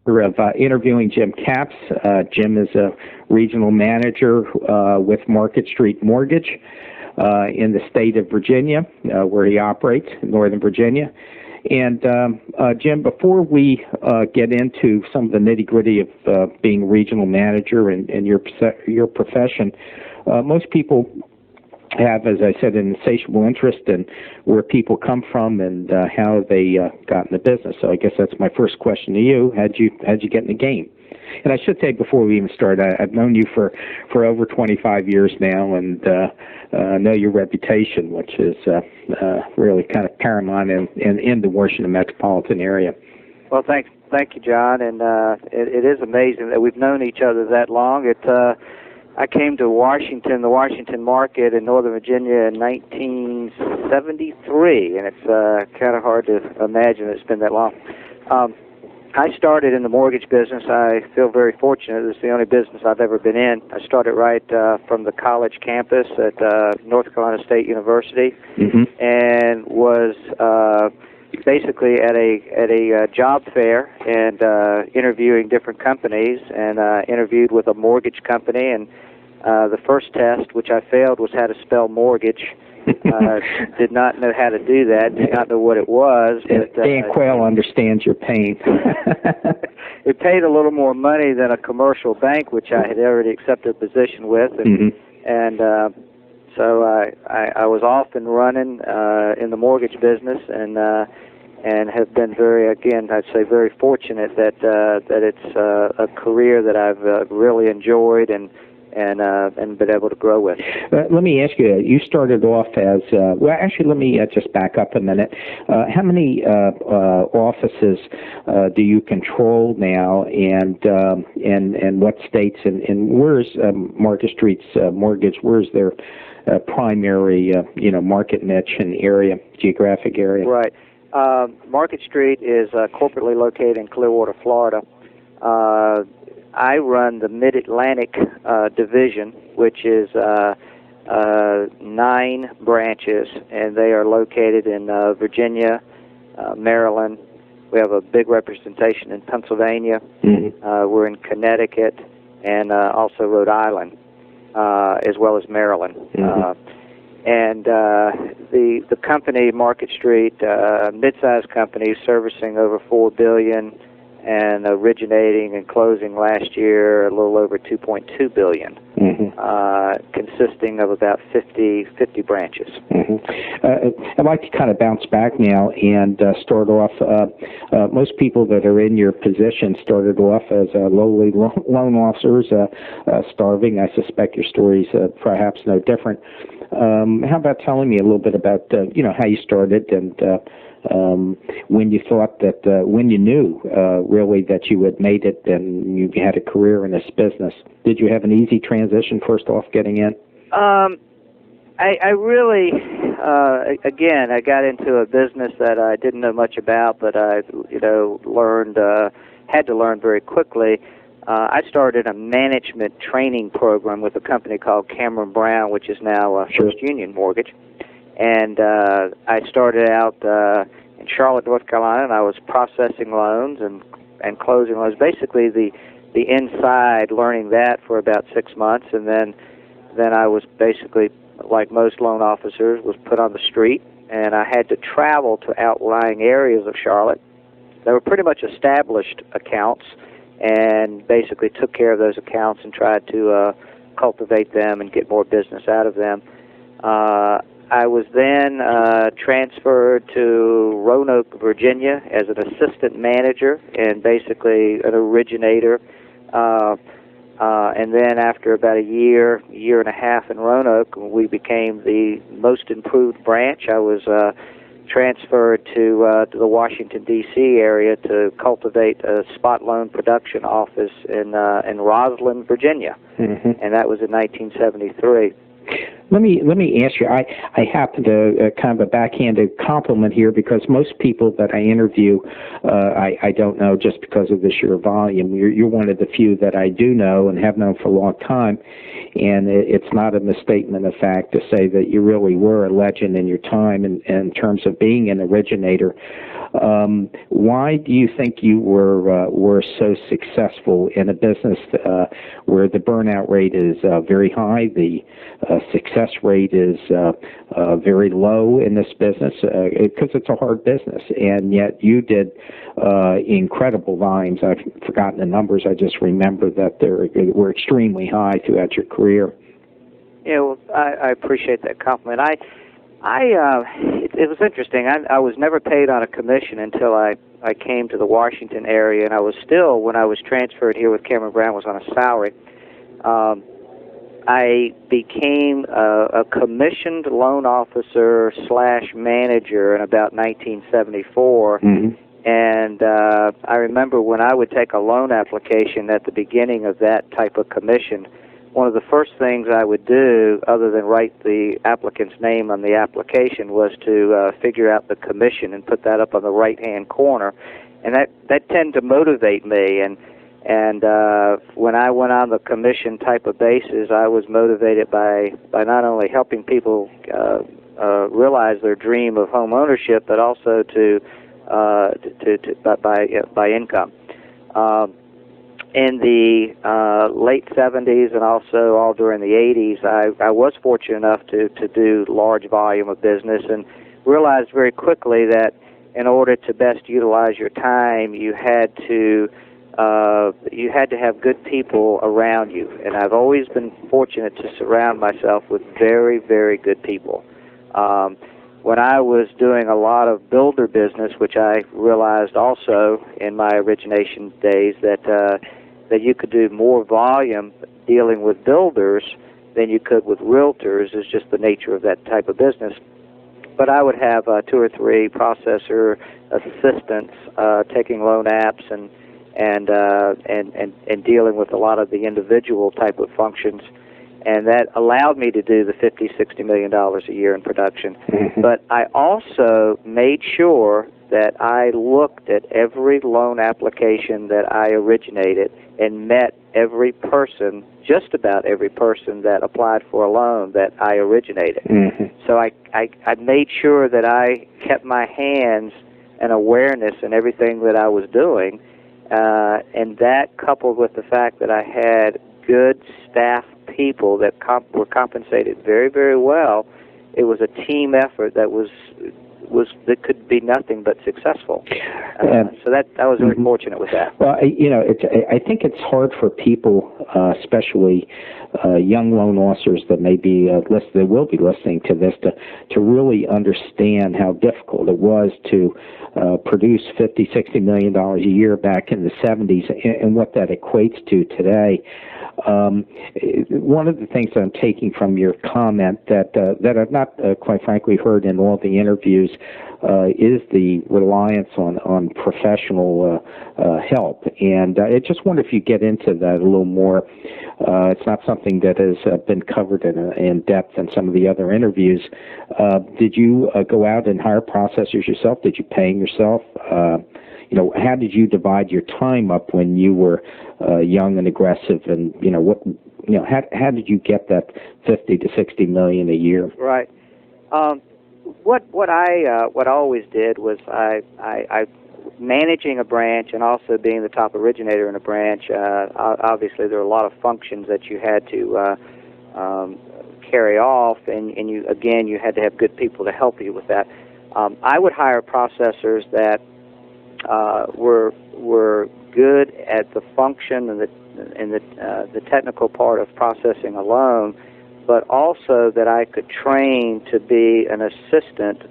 of interviewing Jim Capps. Jim is a regional manager with Market Street Mortgage in the state of Virginia, where he operates, in Northern Virginia. And Jim, before we get into some of the nitty-gritty of being a regional manager and your profession, most people have, as I said, an insatiable interest in where people come from and how they got in the business. So I guess that's my first question to you. How'd you get in the game? And I should say before we even start, I've known you for over 25 years now, and know your reputation, which is really kind of paramount in the Washington metropolitan area. Well, thank you, John. And it is amazing that we've known each other that long. I came to the Washington market in Northern Virginia in 1973, and it's kind of hard to imagine it's been that long. I started in the mortgage business. I feel very fortunate. It's the only business I've ever been in. I started right from the college campus at North Carolina State University, and was basically at a job fair and interviewing different companies, and interviewed with a mortgage company, and the first test, which I failed, was how to spell mortgage. Did not know how to do that, did not know what it was. But, Dan Quayle understands your pain. It paid a little more money than a commercial bank, which I had already accepted a position with, and so I was off and running in the mortgage business, and have been I'd say very fortunate that it's a career that I've really enjoyed and been able to grow with. Let me ask you, you started off as, actually let me just back up a minute. How many offices do you control now, and what states, and where's Market Street's Mortgage, where's their primary market niche and area, geographic area? Right. Market Street is corporately located in Clearwater, Florida. I run the Mid-Atlantic division, which is 9 branches, and they are located in Virginia, Maryland. We have a big representation in Pennsylvania. We're in Connecticut, and also Rhode Island, as well as Maryland. And the company, Market Street, mid-sized company, servicing over $4 billion, and originating and closing last year a little over $2.2 billion, consisting of about 50 branches. I'd like to kind of bounce back now and start off. Most people that are in your position started off as lowly loan officers, starving. I suspect your story's perhaps no different. How about telling me a little bit about how you started and when you thought that, when you knew really that you had made it and you had a career in this business? Did you have an easy transition first off getting in? I really, again, I got into a business that I didn't know much about, but I, learned, had to learn very quickly. I started a management training program with a company called Cameron Brown, which is now First Union Mortgage. And I started out in Charlotte, North Carolina, and I was processing loans and closing loans. Basically, the inside, learning that for about 6 months, and then I was basically, like most loan officers, was put on the street, and I had to travel to outlying areas of Charlotte. They were pretty much established accounts, and basically took care of those accounts and tried to cultivate them and get more business out of them. I was then transferred to Roanoke, Virginia as an assistant manager and basically an originator. And then after about a year and a half in Roanoke, we became the most improved branch. I was transferred to the Washington, D.C. area to cultivate a spot loan production office in Roslyn, Virginia. And that was in 1973. Let me ask you, I happen to kind of a backhanded compliment here, because most people that I interview, I don't know just because of the sheer volume. You're one of the few that I do know and have known for a long time, and it's not a misstatement of fact to say that you really were a legend in your time in terms of being an originator. Why do you think you were so successful in a business where the burnout rate is very high, the success rate is very low in this business? Because it's a hard business, and yet you did incredible volumes. I've forgotten the numbers. I just remember that they were extremely high throughout your career. Yeah, well, I appreciate that compliment. It was interesting. I was never paid on a commission until I came to the Washington area, and I was still, when I was transferred here with Cameron Brown, was on a salary. I became a commissioned loan officer / manager in about 1974. Mm-hmm. And I remember when I would take a loan application at the beginning of that type of commission, one of the first things I would do, other than write the applicant's name on the application, was to figure out the commission and put that up on the right-hand corner. And that tended to motivate me. And when I went on the commission type of basis, I was motivated by not only helping people realize their dream of home ownership, but also by income. In the late 70s and also all during the 80s, I was fortunate enough to do large volume of business, and realized very quickly that in order to best utilize your time, you had to have good people around you. And I've always been fortunate to surround myself with very, very good people. When I was doing a lot of builder business, which I realized also in my origination days that you could do more volume dealing with builders than you could with realtors, is just the nature of that type of business. But I would have 2 or 3 processor assistants taking loan apps and dealing with a lot of the individual type of functions. And that allowed me to do the $50-60 million a year in production. Mm-hmm. But I also made sure that I looked at every loan application that I originated and met every person, just about every person that applied for a loan that I originated. Mm-hmm. So I made sure that I kept my hands and awareness in everything that I was doing, and that coupled with the fact that I had good staff people that were compensated very, very well, it was a team effort that that could be nothing but successful. So that I was very fortunate with that. Well, I think it's hard for people, especially young loan officers that may be that will be listening to this, to really understand how difficult it was to produce $50-60 million a year back in the 70s, and what that equates to today. One of the things that I'm taking from your comment that I've not, quite frankly, heard in all the interviews is the reliance on professional help. And I just wonder if you get into that a little more. It's not something that has been covered in depth in some of the other interviews. Did you go out and hire processors yourself? Did you pay them yourself? How did you divide your time up when you were young and aggressive? And how did you get that $50-60 million a year? Right. What I always did was I managing a branch and also being the top originator in a branch. Obviously, there are a lot of functions that you had to carry off, and you had to have good people to help you with that. I would hire processors that were good at the function and the technical part of processing a loan, but also that I could train to be an assistant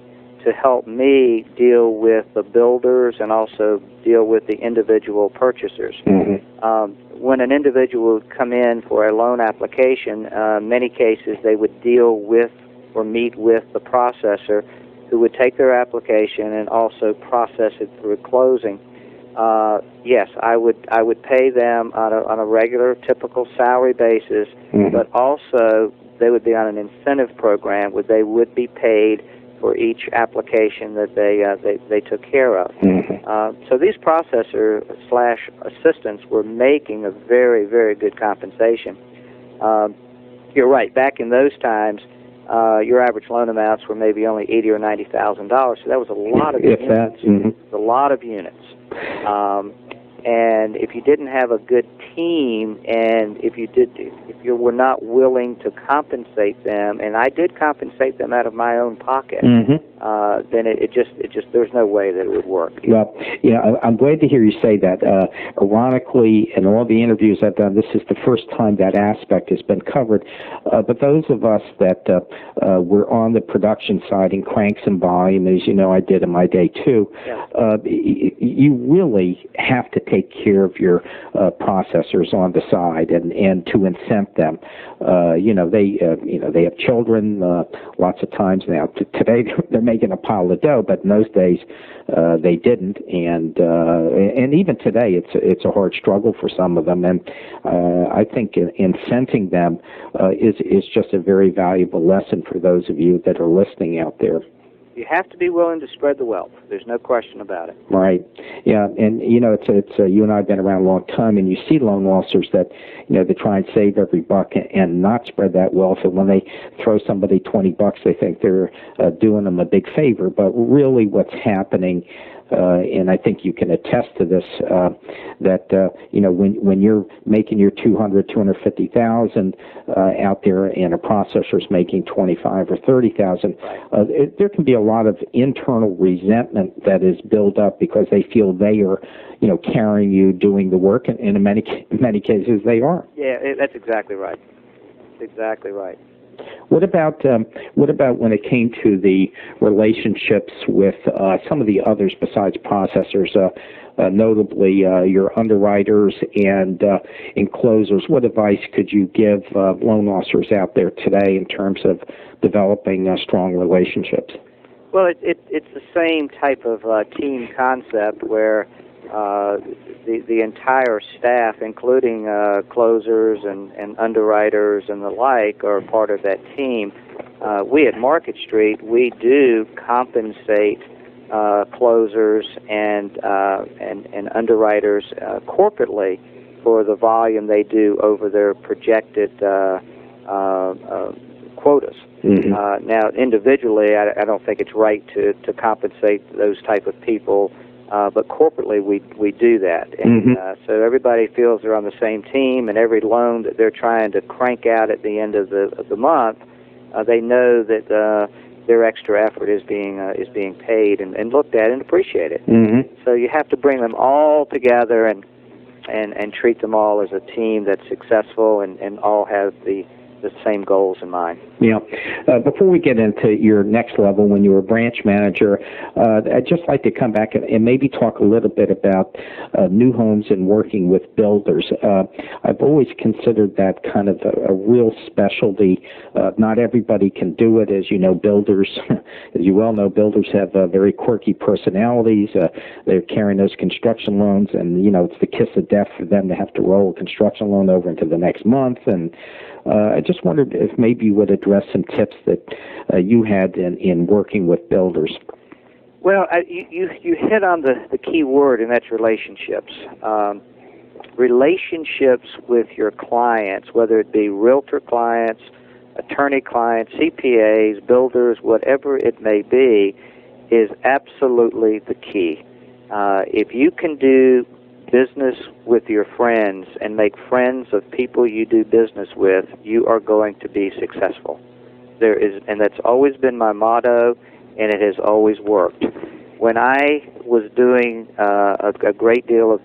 to help me deal with the builders and also deal with the individual purchasers. Mm-hmm. When an individual would come in for a loan application, many cases they would deal with or meet with the processor, who would take their application and also process it through closing. Yes, I would pay them on a regular, typical salary basis, mm-hmm. but also they would be on an incentive program where they would be paid for each application that they took care of. Mm-hmm. So these processor / assistants were making a very, very good compensation. You're right. Back in those times, your average loan amounts were maybe only $80,000 or $90,000. So that was a lot of If units. that. Mm-hmm. A lot of units. And if you didn't have a good team, and if you were not willing to compensate them, and I did compensate them out of my own pocket, then it just there's no way that it would work. Well, I'm glad to hear you say that. Ironically, in all the interviews I've done, this is the first time that aspect has been covered. But those of us that were on the production side in cranks and volume, as you know, I did in my day too. Yeah. You really have to take care of your processors on the side and to incent them. They have children. Lots of times now. Today they're making a pile of dough, but in those days they didn't. And even today it's a hard struggle for some of them. And I think incenting them is just a very valuable lesson for those of you that are listening out there. You have to be willing to spread the wealth. There's no question about it. Right. Yeah, and it's you and I have been around a long time, and you see loan officers that they try and save every buck and not spread that wealth. And when they throw somebody $20, they think they're doing them a big favor. But really, what's happening, and I think you can attest to this, that when you're making your $250,000 out there, and a processor's making $25,000 or $30,000, there can be a lot of internal resentment that is built up because they feel they are, carrying you, doing the work, and in many cases they are. Yeah, that's exactly right. Exactly right. What about when it came to the relationships with some of the others besides processors, notably your underwriters and closers? What advice could you give loan officers out there today in terms of developing strong relationships? Well, it's the same type of team concept where the entire staff, including closers and underwriters and the like, are part of that team. We at Market Street, we do compensate closers and underwriters corporately for the volume they do over their projected quotas. Mm-hmm. Now, individually, I don't think it's right to compensate those type of people. But corporately, we do that. And so everybody feels they're on the same team, and every loan that they're trying to crank out at the end of the month, they know that their extra effort is being paid and looked at and appreciated. Mm-hmm. So you have to bring them all together and treat them all as a team that's successful and all have the same goals in mind. Yeah. Before we get into your next level, when you were branch manager, I'd just like to come back and maybe talk a little bit about new homes and working with builders. I've always considered that kind of a real specialty. Not everybody can do it. As you know, builders, as you well know, builders have very quirky personalities. They're carrying those construction loans, and it's the kiss of death for them to have to roll a construction loan over into the next month. And I just wondered if maybe you would address some tips that you had in working with builders. Well, you hit on the key word, and that's relationships. Relationships with your clients, whether it be realtor clients, attorney clients, CPAs, builders, whatever it may be, is absolutely the key. If you can do business with your friends and make friends of people you do business with, you are going to be successful. And that's always been my motto, and it has always worked. When I was doing a great deal of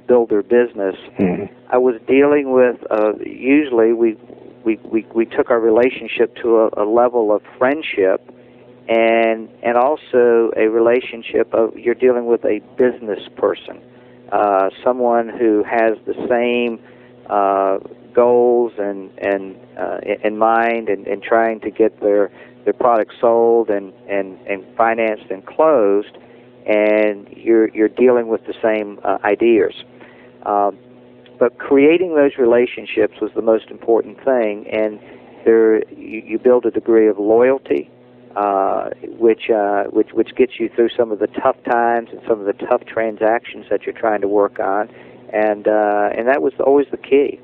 builder business, I was dealing with usually we took our relationship to a level of friendship, and also a relationship of you're dealing with a business person. Someone who has the same goals and in mind and trying to get their products sold and financed and closed, and you're dealing with the same ideas. But creating those relationships was the most important thing, and you build a degree of loyalty, which gets you through some of the tough times and some of the tough transactions that you're trying to work on. and that was always the key.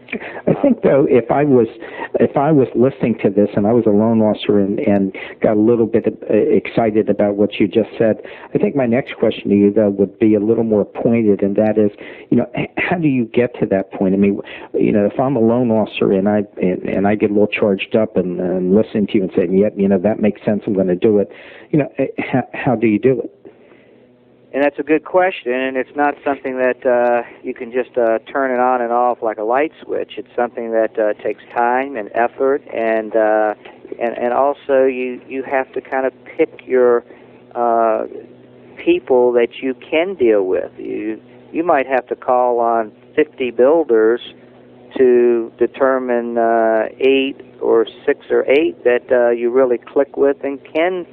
I think, though, if I was listening to this and I was a loan officer and got a little bit excited about what you just said, I think my next question to you, though, would be a little more pointed, and that is, how do you get to that point? I mean, if I'm a loan officer and I get a little charged up and listening to you and saying, yep, that makes sense, I'm going to do it. How do you do it? And that's a good question, and it's not something that you can just turn it on and off like a light switch. It's something that takes time and effort, and also you have to kind of pick your people that you can deal with. You might have to call on 50 builders to determine 8 or 6 or 8 that you really click with and can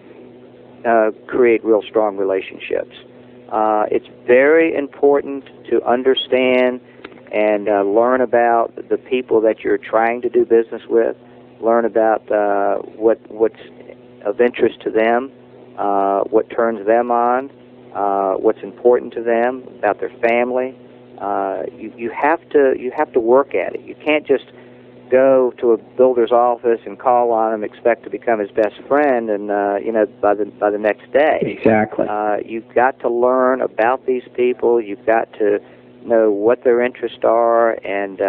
create real strong relationships. It's very important to understand and learn about the people that you're trying to do business with, learn about what's of interest to them, what turns them on, what's important to them, about their family. You have to work at it. You can't just go to a builder's office and call on him, expect to become his best friend, and by the next day. Exactly. You've got to learn about these people. You've got to know what their interests are, and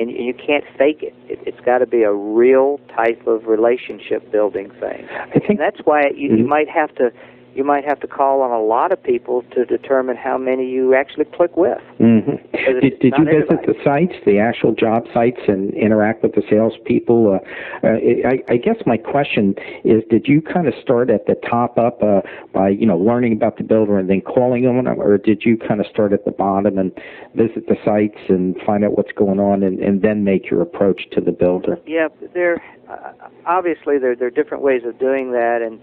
you can't fake it. It's got to be a real type of relationship building thing. I think that's why you might have to. You might have to call on a lot of people to determine how many you actually click with. Mm-hmm. Did you visit the sites, the actual job sites, and interact with the salespeople? I guess my question is, did you kind of start at the top up by learning about the builder and then calling them, or did you kind of start at the bottom and visit the sites and find out what's going on and then make your approach to the builder? Yeah, obviously there are different ways of doing that, and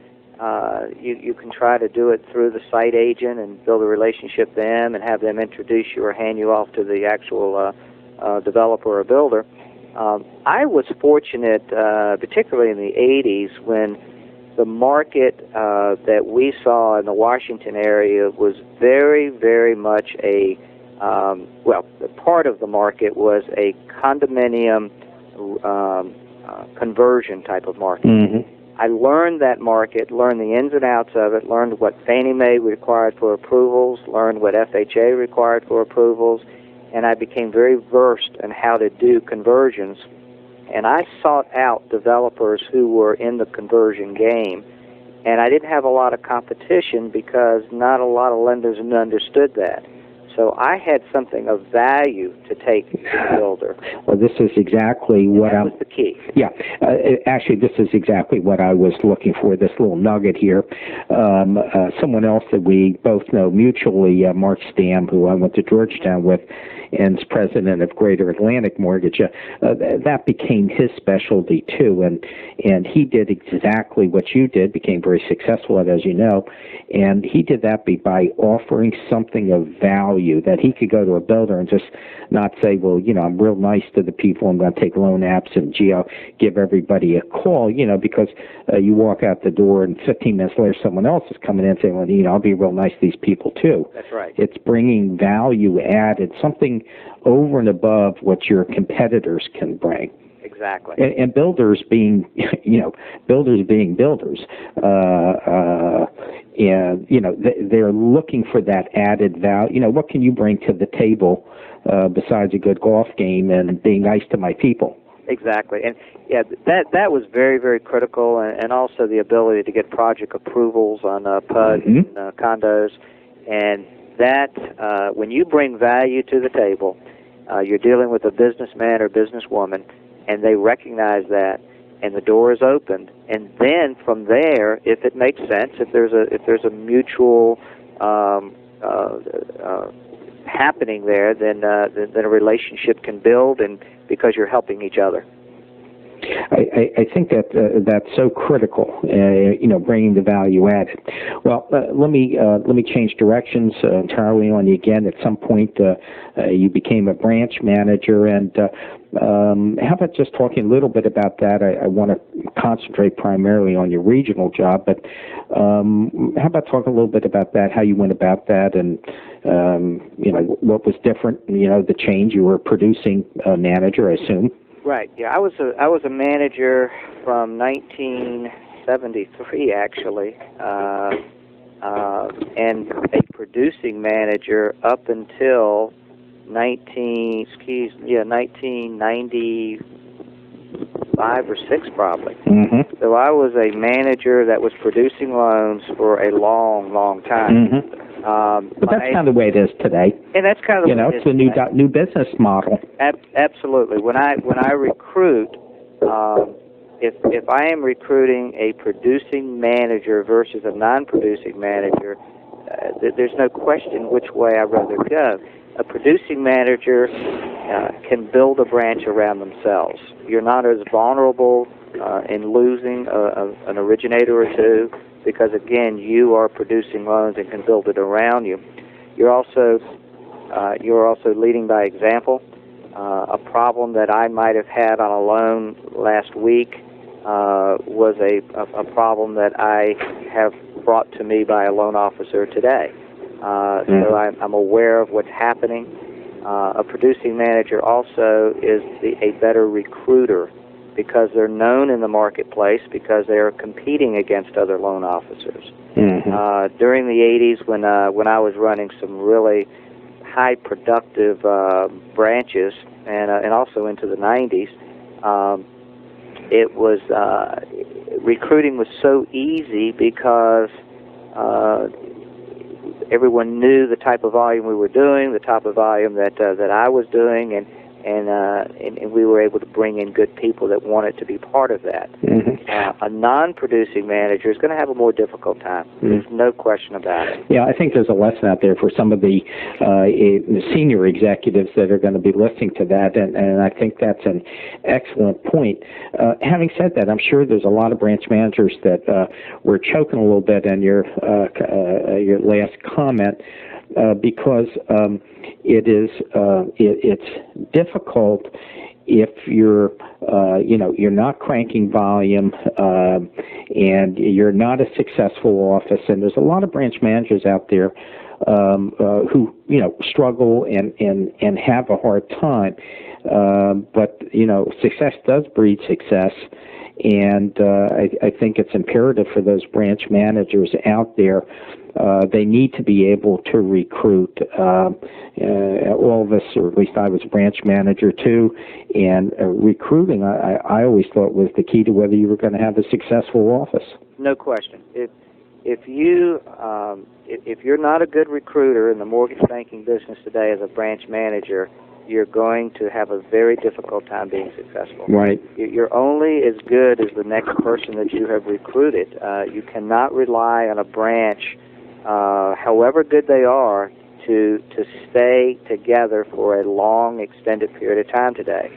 you can try to do it through the site agent and build a relationship with them and have them introduce you or hand you off to the actual developer or builder. I was fortunate, particularly in the 80s, when the market that we saw in the Washington area was very, very much part of the market was a condominium conversion type of market. Mm-hmm. I learned that market, learned the ins and outs of it, learned what Fannie Mae required for approvals, learned what FHA required for approvals, and I became very versed in how to do conversions. And I sought out developers who were in the conversion game, and I didn't have a lot of competition because not a lot of lenders understood that. So I had something of value to take to the builder. Well, this is exactly what that was the key. Yeah, actually, this is exactly what I was looking for, this little nugget here. Someone else that we both know mutually, Mark Stamm, who I went to Georgetown with, and is president of Greater Atlantic Mortgage, that became his specialty, too. And he did exactly what you did, became very successful at, as you know. And he did that by offering something of value that he could go to a builder and just not say, well, I'm real nice to the people, I'm going to take loan apps and I'll give everybody a call, because you walk out the door and 15 minutes later someone else is coming in and saying, well, I'll be real nice to these people too. That's right. It's bringing value added, something over and above what your competitors can bring. Exactly. And builders being, builders being builders, they're looking for that added value. What can you bring to the table besides a good golf game and being nice to my people? Exactly. And yeah, that was very, very critical, and also the ability to get project approvals on PUD and condos. And that, when you bring value to the table, you're dealing with a businessman or businesswoman, and they recognize that, and the door is opened. And then from there, if it makes sense, if there's a mutual happening there, then a relationship can build, and because you're helping each other. I think that that's so critical, bringing the value added. Well, let me change directions entirely on you again. At some point, you became a branch manager, and How about just talking a little bit about that? I want to concentrate primarily on your regional job, but how about talking a little bit about that, how you went about that, and what was different, the change. You were a producing manager, I assume. Right. Yeah, I was a manager from 1973 actually, and a producing manager up until 1995 or 6 probably. Mm-hmm. So I was a manager that was producing loans for a long, long time. Mm-hmm. But that's kind of the way it is today. And that's kind of the way it's the new business model. Absolutely. When I recruit, if I am recruiting a producing manager versus a non-producing manager, there's no question which way I'd rather go. A producing manager can build a branch around themselves. You're not as vulnerable in losing an originator or two because, again, you are producing loans and can build it around you. You're also leading by example. A problem that I might have had on a loan last week was a problem that I have brought to me by a loan officer today. So I'm aware of what's happening. A producing manager also is a better recruiter because they're known in the marketplace because they are competing against other loan officers. Mm-hmm. During the 80s, when I was running some really high productive branches, and also into the 90s, it was recruiting was so easy because everyone knew the type of volume we were doing, the type of volume that I was doing, and we were able to bring in good people that wanted to be part of that. Mm-hmm. A non-producing manager is going to have a more difficult time. Mm-hmm. There's no question about it. Yeah, I think there's a lesson out there for some of the senior executives that are going to be listening to that, and I think that's an excellent point. Having said that, I'm sure there's a lot of branch managers that were choking a little bit in your last comment. Because it's difficult if you're not cranking volume and you're not a successful office, and there's a lot of branch managers out there who struggle and have a hard time, but success does breed success. And I think it's imperative for those branch managers out there. They need to be able to recruit. All of us, or at least I was a branch manager too, and recruiting I always thought was the key to whether you were going to have a successful office. No question. If you're not a good recruiter in the mortgage banking business today as a branch manager, you're going to have a very difficult time being successful. Right. You're only as good as the next person that you have recruited. You cannot rely on a branch, however good they are, to stay together for a long, extended period of time today.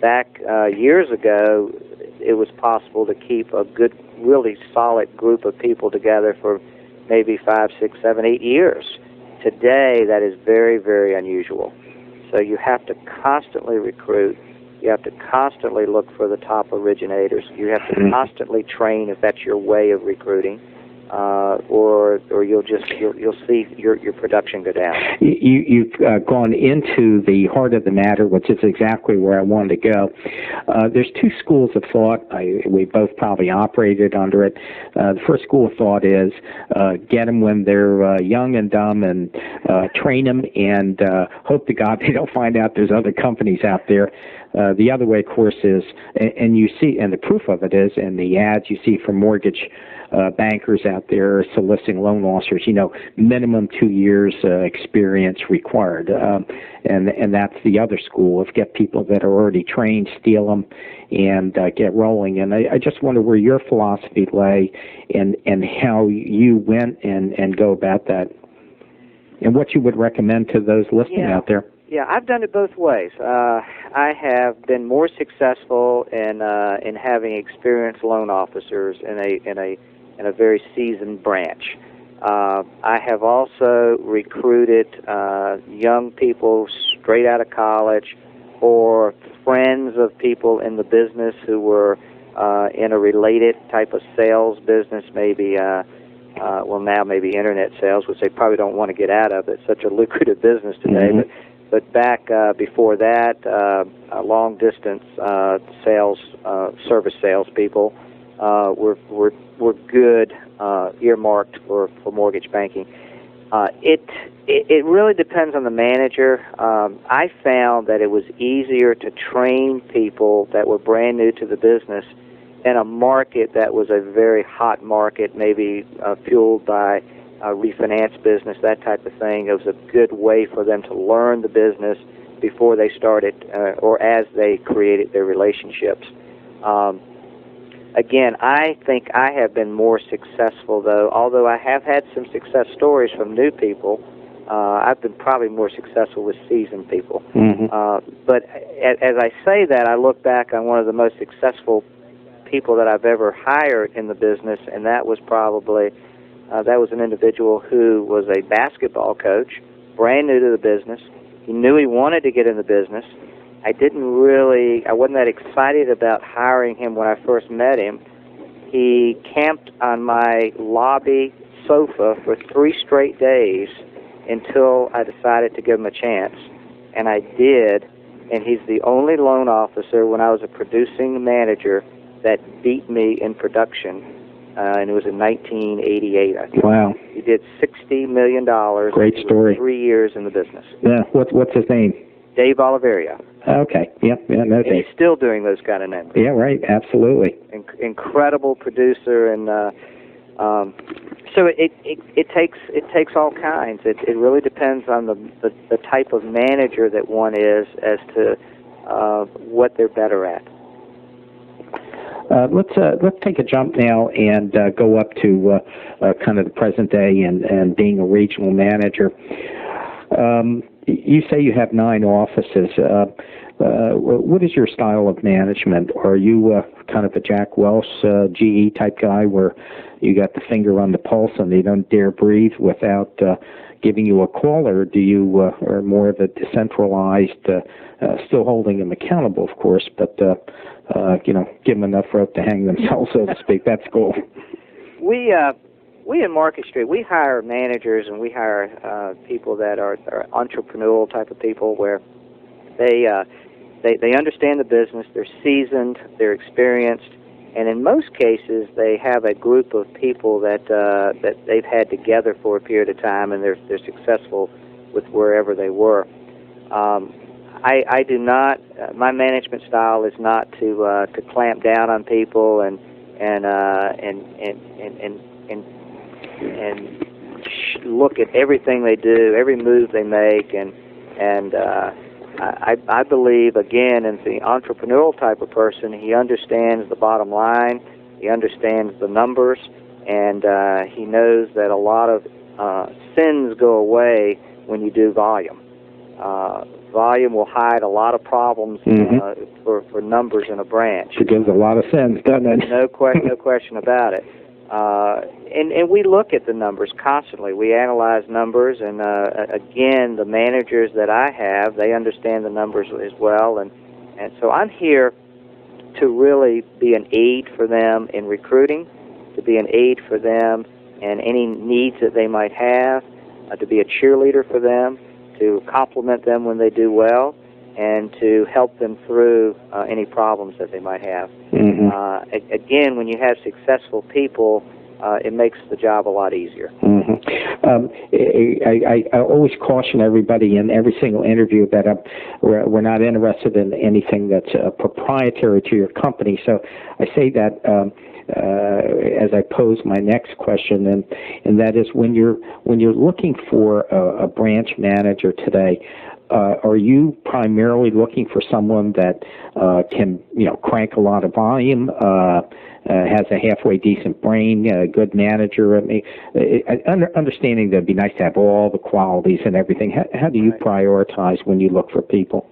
Back years ago, it was possible to keep a good, really solid group of people together for maybe 5, 6, 7, 8 years. Today, that is very, very unusual. So you have to constantly recruit. You have to constantly look for the top originators. You have to constantly train if that's your way of recruiting, or you'll see your production go down. You've gone into the heart of the matter, which is exactly where I wanted to go. There's two schools of thought. We both probably operated under it. The first school of thought is get them when they're young and dumb, and train them, and hope to God they don't find out there's other companies out there. The other way, of course, is, and you see, and the proof of it is in the ads you see from mortgage bankers out there soliciting loan officers, minimum 2 years experience required. And that's the other school of get people that are already trained, steal them, and get rolling. And I just wonder where your philosophy lay and how you went and go about that, and what you would recommend to those listening out there. Yeah, I've done it both ways. I have been more successful in having experienced loan officers in a very seasoned branch. I have also recruited young people straight out of college or friends of people in the business who were in a related type of sales business, maybe, now maybe internet sales, which they probably don't want to get out of. It's such a lucrative business today. Mm-hmm. But back before that, long-distance sales, service salespeople were good, earmarked for mortgage banking. It really depends on the manager. I found that it was easier to train people that were brand new to the business in a market that was a very hot market, maybe fueled by refinance business, that type of thing. It was a good way for them to learn the business before they started or as they created their relationships. Again, I think I have been more successful, though. Although I have had some success stories from new people, I've been probably more successful with seasoned people. Mm-hmm. But as I say that, I look back on one of the most successful people that I've ever hired in the business, and that was probably that was an individual who was a basketball coach, brand new to the business. He knew he wanted to get in the business. I wasn't that excited about hiring him when I first met him. He camped on my lobby sofa for 3 straight days until I decided to give him a chance. And I did, and he's the only loan officer when I was a producing manager that beat me in production, and it was in 1988, I think. Wow. He did $60 million. Great story. 3 years in the business. Yeah. What's his name? Dave Oliveria. Okay. Yeah. No, And Dave. he's still doing those kind of numbers. Yeah. Right. Absolutely. Incredible producer, and so it takes all kinds. It really depends on the type of manager that one is as to what they're better at. Let's take a jump now and go up to kind of the present day and being a regional manager. You say you have 9 offices. What is your style of management? Are you kind of a Jack Welch, GE type guy where you got the finger on the pulse and they don't dare breathe without giving you a call, or do you are more of a decentralized, still holding them accountable, of course, but give them enough rope to hang themselves, so to speak? That's cool. We in Market Street, we hire managers and we hire people that are entrepreneurial type of people where they understand the business, they're seasoned, they're experienced, and in most cases they have a group of people that they've had together for a period of time, and they're successful with wherever they were. I do not. My management style is not to clamp down on people and look at everything they do, every move they make, and I believe, again, in the entrepreneurial type of person. He understands the bottom line, he understands the numbers, and he knows that a lot of sins go away when you do volume. Volume will hide a lot of problems for numbers in a branch. It gives a lot of sense, doesn't it? No question about it. And we look at the numbers constantly. We analyze numbers, and again, the managers that I have, they understand the numbers as well, and so I'm here to really be an aid for them in recruiting, to be an aid for them in any needs that they might have, to be a cheerleader for them, to compliment them when they do well, and to help them through any problems that they might have. Again, when you have successful people, it makes the job a lot easier. I always caution everybody in every single interview that we're not interested in anything that's proprietary to your company. So I say that as I pose my next question, and that is when you're looking for a branch manager today, are you primarily looking for someone that can crank a lot of volume, has a halfway decent brain, a good manager? I mean, understanding that it'd be nice to have all the qualities and everything. How do you prioritize when you look for people?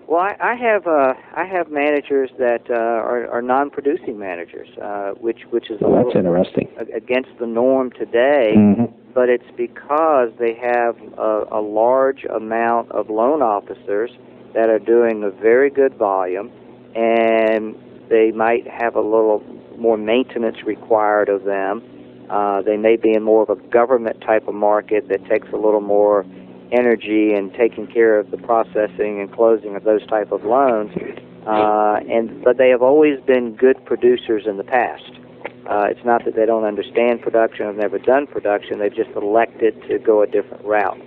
Well, I have managers that are non-producing managers, which is that's interesting. Against the norm today. But it's because they have a large amount of loan officers that are doing a very good volume, and they might have a little more maintenance required of them. They may be in more of a government type of market that takes a little more energy in taking care of the processing and closing of those type of loans. But they have always been good producers in the past. It's not that they don't understand production, have never done production, they've just elected to go a different route.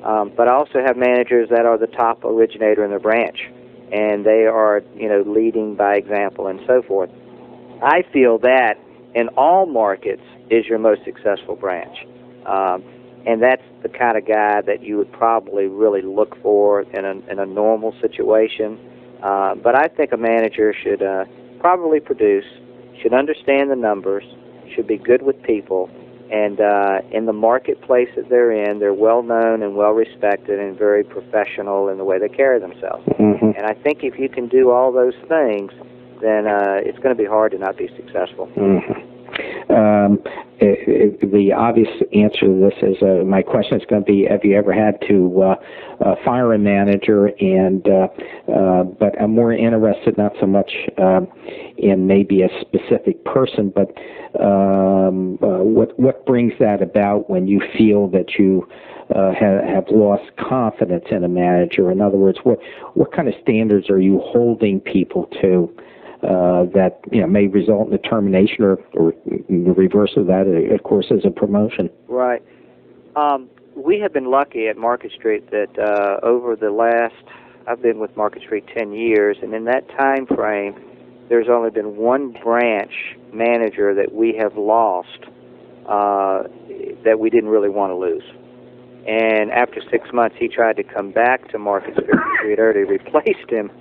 But I also have managers that are the top originator in their branch, and they are, leading by example and so forth. I feel that in all markets is your most successful branch. And that's the kind of guy that you would probably really look for in a normal situation. But I think a manager should probably produce, should understand the numbers, should be good with people, and in the marketplace that they're in, they're well known and well respected and very professional in the way they carry themselves. Mm-hmm. And I think if you can do all those things, then it's going to be hard to not be successful. Mm-hmm. The obvious answer to this is my question is going to be: have you ever had to fire a manager? And but I'm more interested not so much in maybe a specific person, but what brings that about when you feel that you have lost confidence in a manager? In other words, what kind of standards are you holding people to? That may result in a termination or the reverse of that, of course, as a promotion. Right. We have been lucky at Market Street that over the last, I've been with Market Street 10 years, and in that time frame, there's only been one branch manager that we have lost that we didn't really want to lose. And after 6 months, he tried to come back to Market Street. We had already replaced him.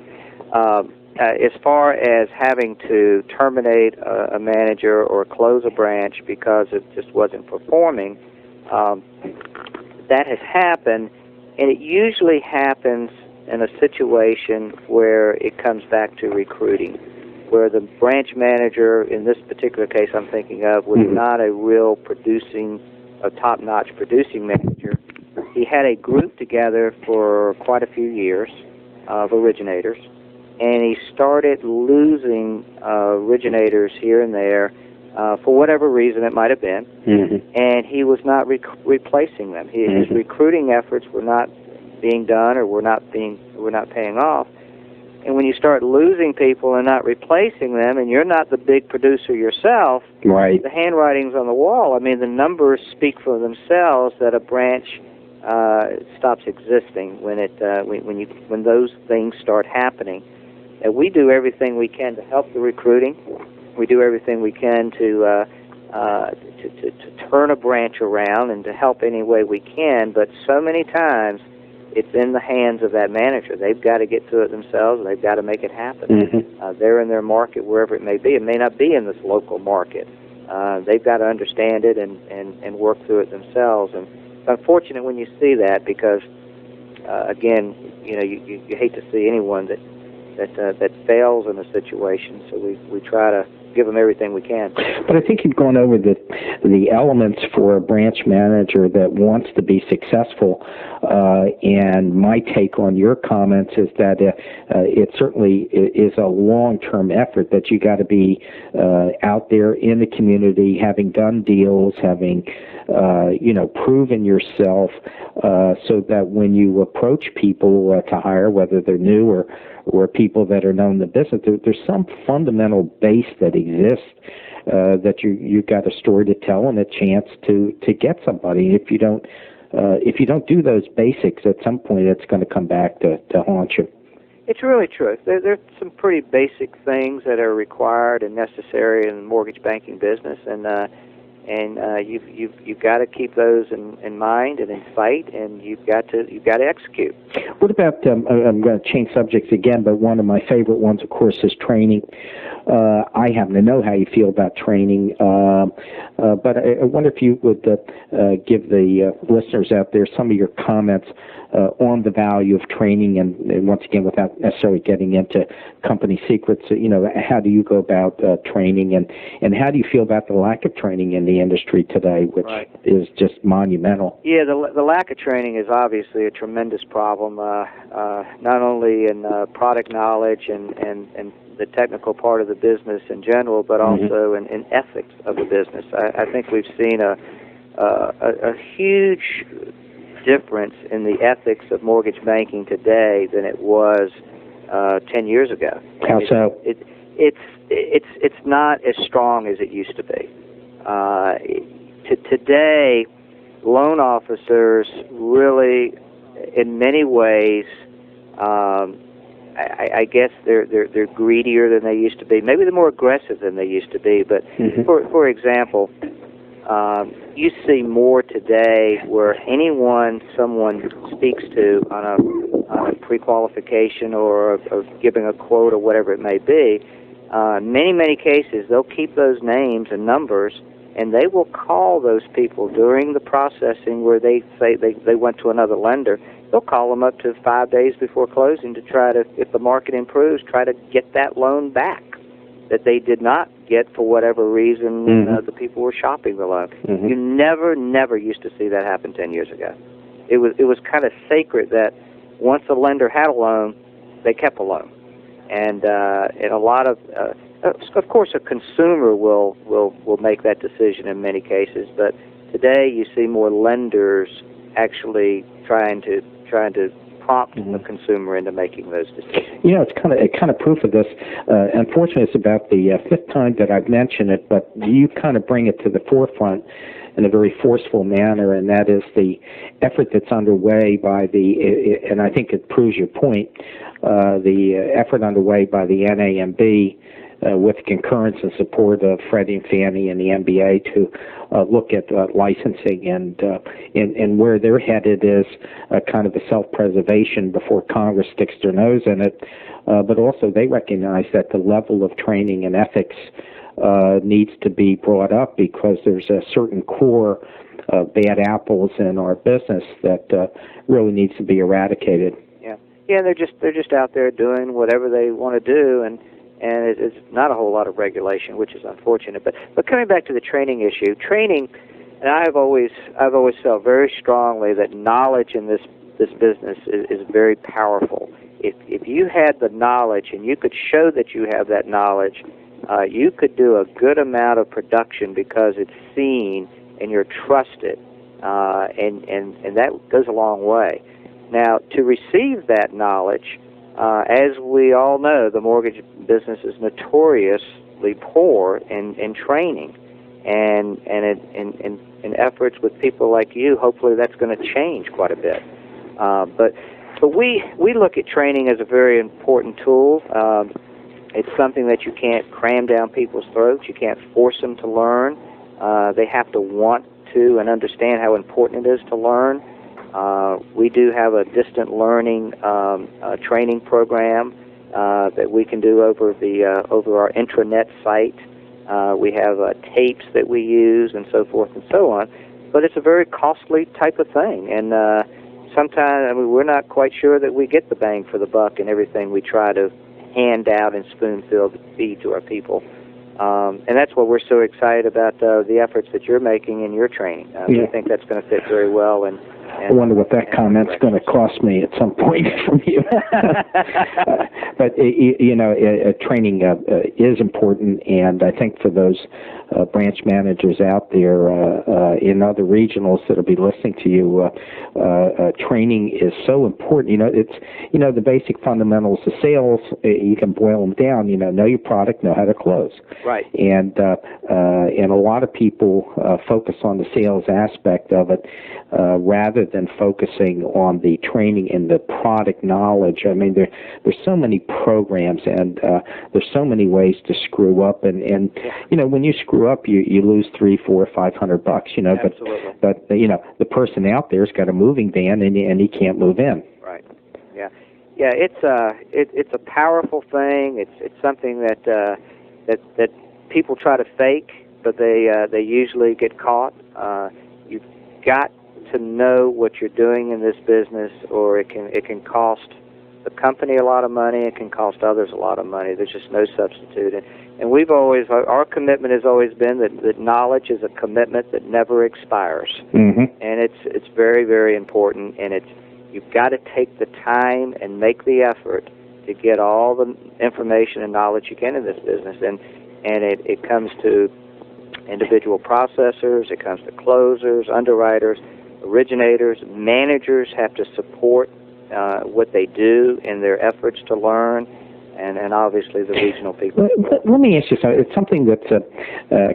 As far as having to terminate a manager or close a branch because it just wasn't performing, that has happened, and it usually happens in a situation where it comes back to recruiting, where the branch manager, in this particular case I'm thinking of, was not a real top-notch producing manager. He had a group together for quite a few years of originators, and he started losing originators here and there for whatever reason it might have been, and he was not replacing them. His recruiting efforts were not being done, or were not paying off. And when you start losing people and not replacing them, and you're not the big producer yourself, right, the handwriting's on the wall. I mean, the numbers speak for themselves that a branch stops existing when those things start happening. And we do everything we can to help the recruiting. We do everything we can to turn a branch around and to help any way we can. But so many times, it's in the hands of that manager. They've got to get to it themselves, and they've got to make it happen. They're in their market, wherever it may be. It may not be in this local market. They've got to understand it and work through it themselves. And it's unfortunate when you see that, because again, you hate to see anyone that fails in a situation. So we try to give them everything we can. But I think you've gone over the elements for a branch manager that wants to be successful. And my take on your comments is that it certainly is a long-term effort, that you got to be out there in the community, having done deals, having proven yourself, so that when you approach people to hire, whether they're new or people that are known in the business, there's some fundamental base that exists that you've got a story to tell and a chance to get somebody. If you don't do those basics, at some point it's going to come back to haunt you. It's really true. There's some pretty basic things that are required and necessary in the mortgage banking business, and you've got to keep those in mind and in sight, and you've got to execute. What about? I'm going to change subjects again, but one of my favorite ones, of course, is training. I happen to know how you feel about training, but I wonder if you would give the listeners out there some of your comments on the value of training, and once again, without necessarily getting into company secrets, how do you go about training, and how do you feel about the lack of training in the industry today, which is just monumental? Yeah, the lack of training is obviously a tremendous problem, not only in product knowledge and the technical part of the business in general, but also in ethics of the business. I think we've seen a huge difference in the ethics of mortgage banking today than it was 10 years ago. How so? It's not as strong as it used to be. Today, loan officers really, in many ways, I guess they're greedier than they used to be. Maybe they're more aggressive than they used to be. But for example, you see more today where someone speaks to on a pre-qualification or giving a quote or whatever it may be. Many cases they'll keep those names and numbers, and they will call those people during the processing where they say they went to another lender. They'll call them up to 5 days before closing to try to, if the market improves, try to get that loan back that they did not get for whatever reason the people were shopping the loan. You never used to see that happen 10 years ago. It was kind of sacred that once a lender had a loan, they kept a loan. And a lot of course, a consumer will make that decision in many cases, but today you see more lenders actually trying to prompt the consumer into making those decisions. It's kind of proof of this. Unfortunately, it's about the fifth time that I've mentioned it, but you kind of bring it to the forefront in a very forceful manner, and that is the effort that's underway by and I think it proves your point, the effort underway by the NAMB with concurrence and support of Freddie and Fannie and the MBA to look at licensing, and where they're headed is kind of a self-preservation before Congress sticks their nose in it, but also they recognize that the level of training and ethics needs to be brought up because there's a certain core of bad apples in our business that really needs to be eradicated. Yeah, they're just out there doing whatever they want to do, and it's not a whole lot of regulation, which is unfortunate. But coming back to the training issue, and I've always felt very strongly that knowledge in this business is very powerful. If you had the knowledge and you could show that you have that knowledge, you could do a good amount of production because it's seen and you're trusted, and that goes a long way. Now, to receive that knowledge, as we all know, the mortgage business is notoriously poor in training, and in efforts with people like you. Hopefully, that's going to change quite a bit. But we look at training as a very important tool. It's something that you can't cram down people's throats. You can't force them to learn. They have to want to and understand how important it is to learn. We do have a distant learning training program that we can do over our intranet site. We have tapes that we use and so forth and so on. But it's a very costly type of thing, and sometimes we're not quite sure that we get the bang for the buck in everything we try to hand out and spoon-feed to our people. And that's what we're so excited about the efforts that you're making in your training. We think that's going to fit very well. And I wonder what that comment's going to cost me at some point from you. But, training is important, and I think for those branch managers out there in other regionals that will be listening to you, training is so important. It's, the basic fundamentals of sales, you can boil them down, know your product, know how to close. Right. And a lot of people focus on the sales aspect of it rather than focusing on the training and the product knowledge. I mean, there's so many programs, and there's so many ways to screw up, and when you screw up, you lose $300, $400, $500. Absolutely. But the person out there's got a moving van, and he can't move in. Right. Yeah. It's a powerful thing. It's something that that people try to fake, but they usually get caught. You've got to know what you're doing in this business, or it can cost the company a lot of money. It can cost others a lot of money. There's just no substitute. And we've always, our commitment has always been that knowledge is a commitment that never expires. Mm-hmm. And it's very, very important. And you've got to take the time and make the effort to get all the information and knowledge you can in this business. And it comes to individual processors, it comes to closers, underwriters, originators, managers have to support what they do in their efforts to learn, and obviously the regional people. Let me ask you something. It's something that's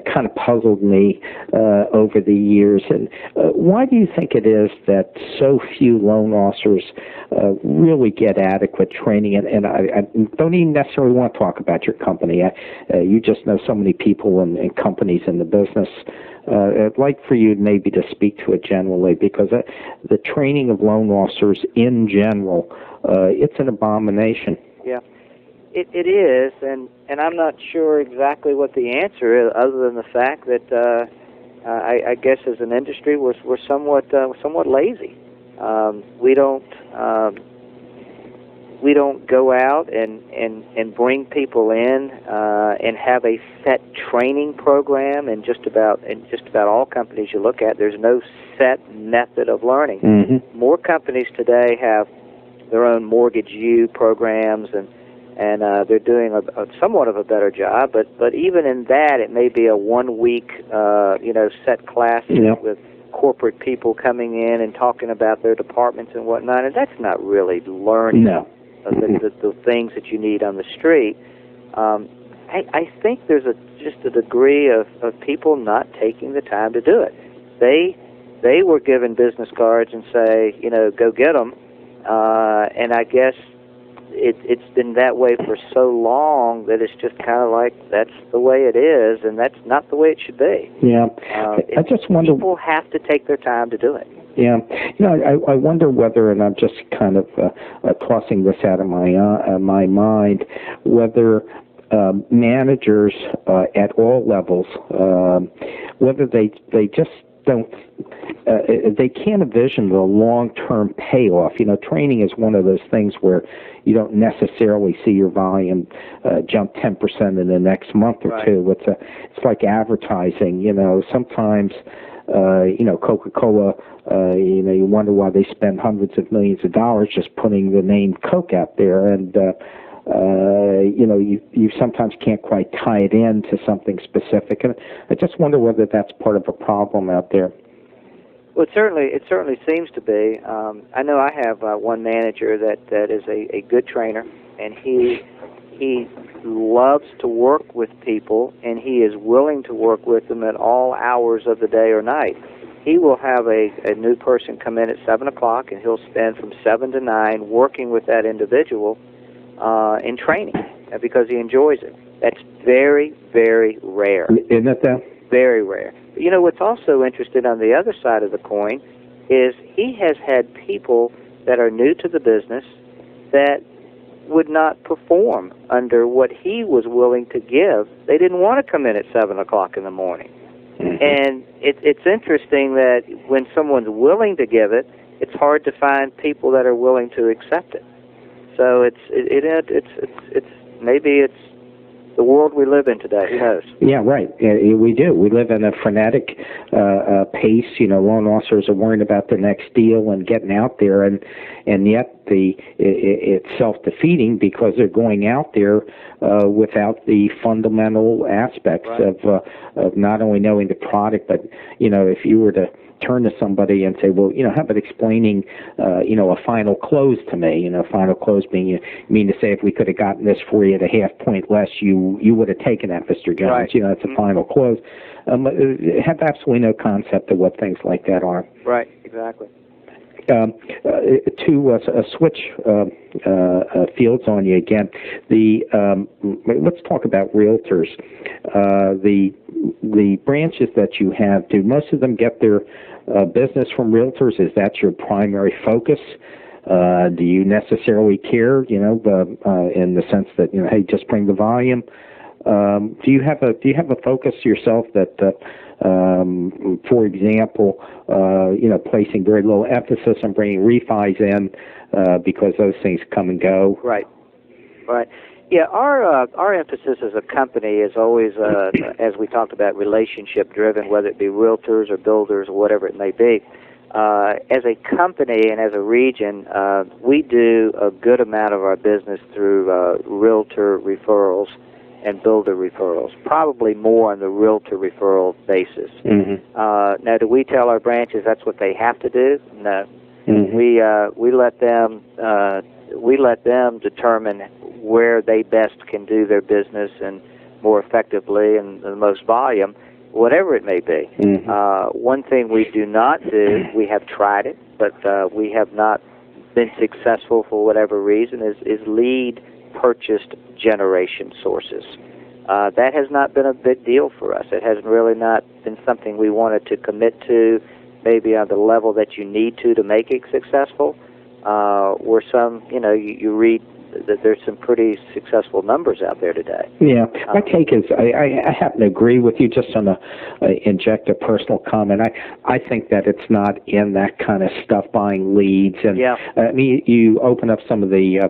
kind of puzzled me over the years. And why do you think it is that so few loan officers really get adequate training? And I don't even necessarily want to talk about your company. You just know so many people and companies in the business. I'd like for you maybe to speak to it generally, because the training of loan officers in general, it's an abomination. Yeah. It is, and I'm not sure exactly what the answer is, other than the fact that I guess as an industry we're somewhat lazy. We don't go out and bring people in and have a set training program. In just about all companies you look at, there's no set method of learning. Mm-hmm. More companies today have their own Mortgage U programs, and they're doing somewhat of a better job, but even in that, it may be a 1 week, set class with corporate people coming in and talking about their departments and whatnot, and that's not really learning the things that you need on the street. I think there's just a degree of people not taking the time to do it. They were given business cards and say, go get them, and I guess it's been that way for so long that it's just kind of like that's the way it is, and that's not the way it should be. Yeah, I just wonder. People have to take their time to do it. Yeah, I wonder whether, and I'm just kind of tossing this out of my mind, whether managers at all levels, whether they just don't. They can't envision the long-term payoff. Training is one of those things where you don't necessarily see your volume jump 10% in the next month or two. It's like advertising. Sometimes Coca-Cola. You wonder why they spend hundreds of millions of dollars just putting the name Coke out there, and you sometimes can't quite tie it in to something specific. And I just wonder whether that's part of a problem out there. Well, it certainly seems to be. I know I have one manager that is a good trainer, and he loves to work with people, and he is willing to work with them at all hours of the day or night. He will have a new person come in at 7 o'clock, and he'll spend from 7 to 9 working with that individual in training because he enjoys it. That's very, very rare. Isn't it that? Very rare. But what's also interesting on the other side of the coin is he has had people that are new to the business that would not perform under what he was willing to give. They didn't want to come in at 7 o'clock in the morning. Mm-hmm. And it's interesting that when someone's willing to give it, it's hard to find people that are willing to accept it. So it's maybe it's the world we live in today. Who knows? Yeah, right. We do. We live in a frenetic pace. Loan officers are worrying about their next deal and getting out there, and yet it's self-defeating because they're going out there without the fundamental aspects of not only knowing the product, but if you were to turn to somebody and say, well, how about explaining, a final close to me? Final close being, you mean to say if we could have gotten this for you at a half point less, you would have taken that, Mr. Jones. Right. It's a final close. Have absolutely no concept of what things like that are. Right, exactly. To switch fields on you again, let's talk about realtors. The branches that you have, do most of them get their business from realtors? Is that your primary focus? Do you necessarily care, in the sense that, hey, just bring the volume? Do you have a focus yourself that, for example, placing very little emphasis on bringing refis in because those things come and go? Right. Yeah, our emphasis as a company is always, as we talked about, relationship driven, whether it be realtors or builders or whatever it may be. As a company and as a region, we do a good amount of our business through realtor referrals and builder referrals, probably more on the realtor referral basis. Mm-hmm. Now, do we tell our branches that's what they have to do? No. Mm-hmm. We let them determine where they best can do their business and more effectively and the most volume, whatever it may be. Mm-hmm. One thing we do not do, we have tried it, but we have not been successful for whatever reason, is lead purchased generation sources. That has not been a big deal for us. It has really not been something we wanted to commit to, maybe on the level that you need to make it successful. Where some, you read that there's some pretty successful numbers out there today. Yeah, my take is I happen to agree with you. Just on inject a personal comment. I think that it's not in that kind of stuff, buying leads, and I mean, you open up some of the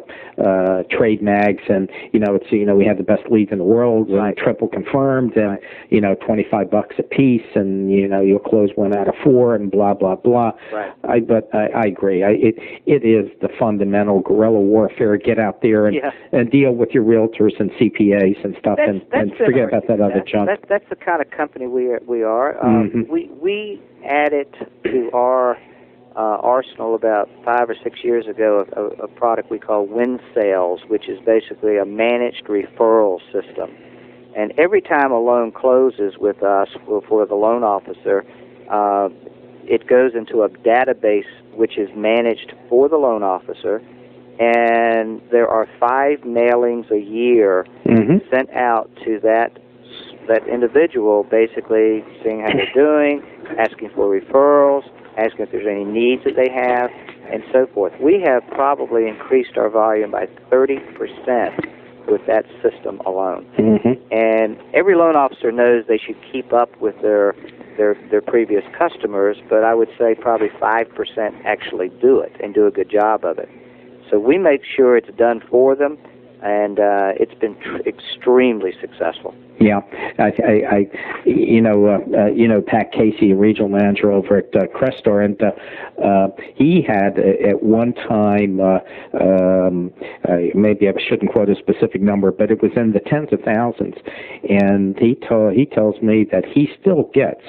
trade mags, and it's we have the best leads in the world, and triple confirmed, and $25 a piece, and you'll close 1 out of 4, and blah blah blah. Right. But I agree. It is the fundamental guerrilla warfare. Get out there and deal with your realtors and CPAs and stuff, and forget about that other junk. That's the kind of company we are. Mm-hmm. We added to our arsenal about 5 or 6 years ago a product we call Win Sales, which is basically a managed referral system. And every time a loan closes with us for the loan officer, it goes into a database which is managed for the loan officer. And there are 5 mailings a year sent out to that individual, basically seeing how they're doing, asking for referrals, asking if there's any needs that they have, and so forth. We have probably increased our volume by 30% with that system alone. Mm-hmm. And every loan officer knows they should keep up with their previous customers, but I would say probably 5% actually do it and do a good job of it. So we make sure it's done for them, and it's been extremely successful. Yeah, Pat Casey, regional manager over at Crestor, and he had at one time, maybe I shouldn't quote a specific number, but it was in the tens of thousands, and he tells me that he still gets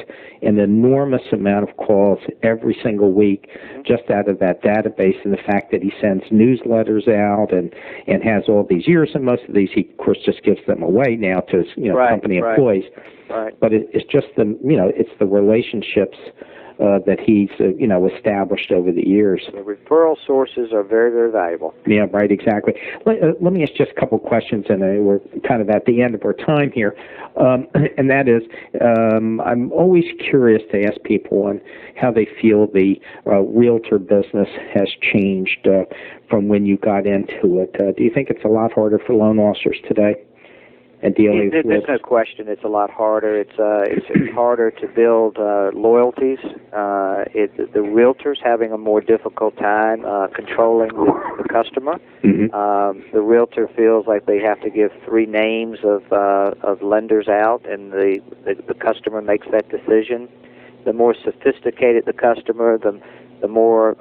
an enormous amount of calls every single week just out of that database, and the fact that he sends newsletters out and has all these years, and most of these he of course just gives them away now to his company employees. Right. But it's just it's the relationships that he's established over the years. The referral sources are very, very valuable. Yeah, right, exactly. Let me ask just a couple questions, and we're kind of at the end of our time here. And that is, I'm always curious to ask people on how they feel the realtor business has changed from when you got into it. Do you think it's a lot harder for loan officers today? And dealing with there's no question it's a lot harder. It's harder to build loyalties. The realtor's having a more difficult time controlling the customer. Mm-hmm. The realtor feels like they have to give 3 names of lenders out, and the customer makes that decision. The more sophisticated the customer, the more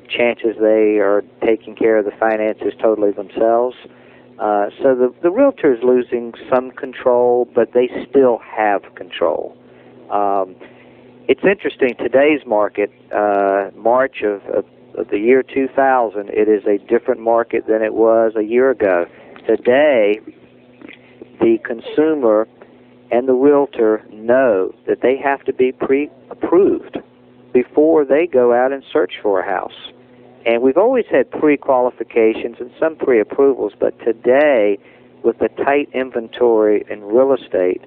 chances they are taking care of the finances totally themselves. So the realtor is losing some control, but they still have control. It's interesting, today's market, March of the year 2000, it is a different market than it was a year ago. Today, the consumer and the realtor know that they have to be pre-approved before they go out and search for a house. And we've always had pre-qualifications and some pre-approvals, but today, with the tight inventory in real estate,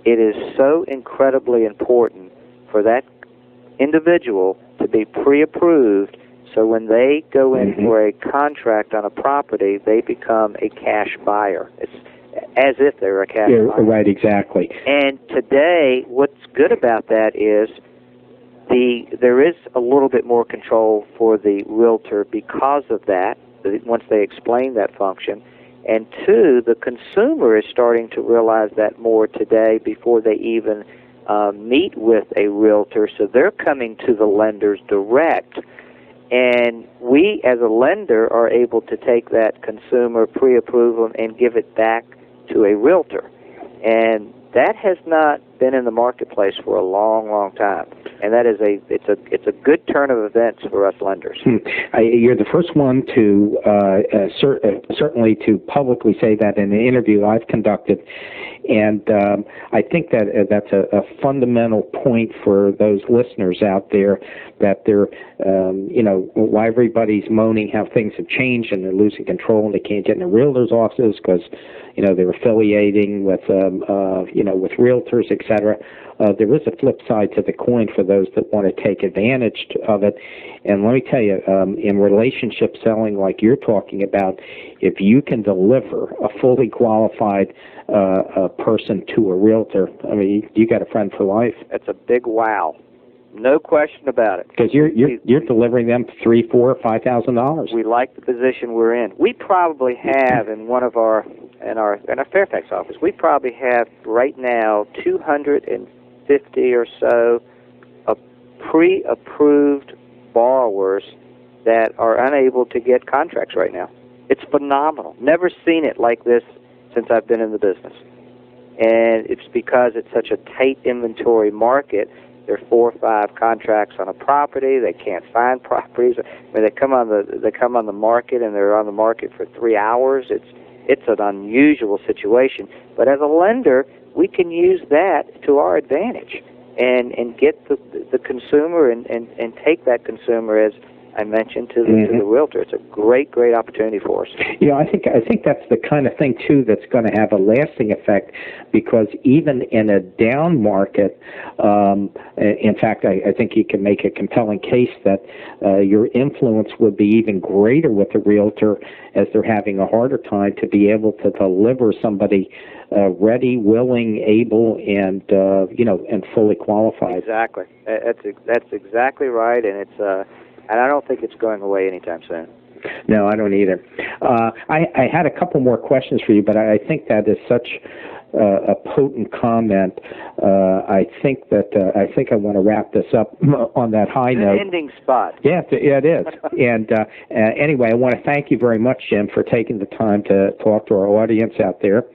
it is so incredibly important for that individual to be pre-approved, so when they go in for a contract on a property, they become a cash buyer. as if they were a cash buyer. Right, exactly. And today, what's good about that is there is a little bit more control for the realtor because of that, once they explain that function. And two, the consumer is starting to realize that more today before they even meet with a realtor. So they're coming to the lenders direct. And we, as a lender, are able to take that consumer, pre-approve them, and give it back to a realtor. And that has not been in the marketplace for a long, long time. And that is it's a good turn of events for us lenders. You're the first one to certainly to publicly say that in an interview I've conducted, and I think that that's a fundamental point for those listeners out there, that they're why everybody's moaning how things have changed and they're losing control and they can't get in the realtors' offices because they're affiliating with with realtors, etc. There is a flip side to the coin for those that want to take advantage of it. And let me tell you, in relationship selling like you're talking about, if you can deliver a fully qualified person to a realtor, I mean, you got a friend for life. That's a big wow. No question about it. Because you're delivering them $3,000, $4,000, $5,000. We like the position we're in. We probably have in our Fairfax office, we probably have right now 250 or so pre-approved borrowers that are unable to get contracts right now. It's phenomenal. Never seen it like this since I've been in the business. And it's because it's such a tight inventory market. There are 4 or 5 contracts on a property. They can't find properties. When they come on the market and they're on the market for 3 hours, it's an unusual situation. But as a lender, we can use that to our advantage and get the consumer and take that consumer, as I mentioned, to the realtor. It's a great opportunity for us. I think that's the kind of thing too that's going to have a lasting effect, because even in a down market, in fact, I think you can make a compelling case that your influence would be even greater with the realtor as they're having a harder time to be able to deliver somebody ready, willing, able, and and fully qualified. Exactly. That's exactly right, and it's. And I don't think it's going away anytime soon. No, I don't either. I had a couple more questions for you, but I think that is such a potent comment. I think I want to wrap this up on that high note. An ending spot. Yeah, it is. And anyway, I want to thank you very much, Jim, for taking the time to talk to our audience out there.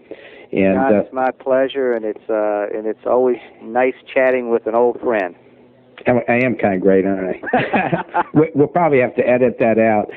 And it's my pleasure, and it's always nice chatting with an old friend. I am kind of great, aren't I? We'll probably have to edit that out.